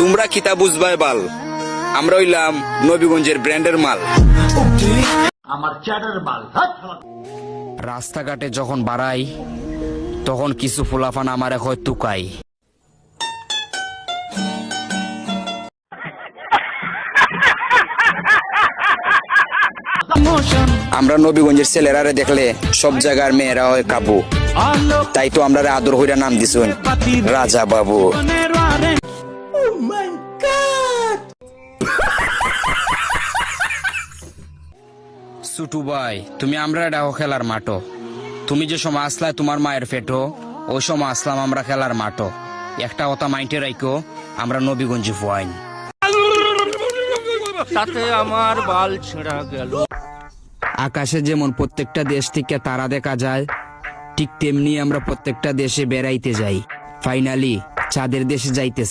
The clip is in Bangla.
তোমরা কিতা বুঝবাই বাল, আমরা হইলাম নবীগঞ্জের ব্র্যান্ডের মাল। আমার চ্যাটার বাল। রাস্তাঘাটে যখন বাড়াই তখন কিছু ফুলাফান আমারে হয় তুকাই। আমরা নবীগঞ্জের ছেলেরারে দেখলে সব জায়গার মেয়েরা হয় কাবু, তাই তো আমরা আদর হইরা নাম দিছুন রাজা বাবু। ছুটু ভাই, তুমি আমরা ডাকো খেলার মাঠো। তুমি যে সময় আসলাই তোমার মায়ের পেটো, ওই সময় আসলাম আমরা খেলার মাঠো। একটা কথা মাইন্ডে রাখো, আমরা নবীগঞ্জে ফুয়াইন। তাতে আমার বাল ছেঁড়া গেল। আকাশে যেমন প্রত্যেকটা দেশ থেকে তারা দেখা যায়, ঠিক তেমনি আমরা প্রত্যেকটা দেশে বেড়াইতে যাই। ফাইনালি চাঁদের দেশে যাইতে চাই।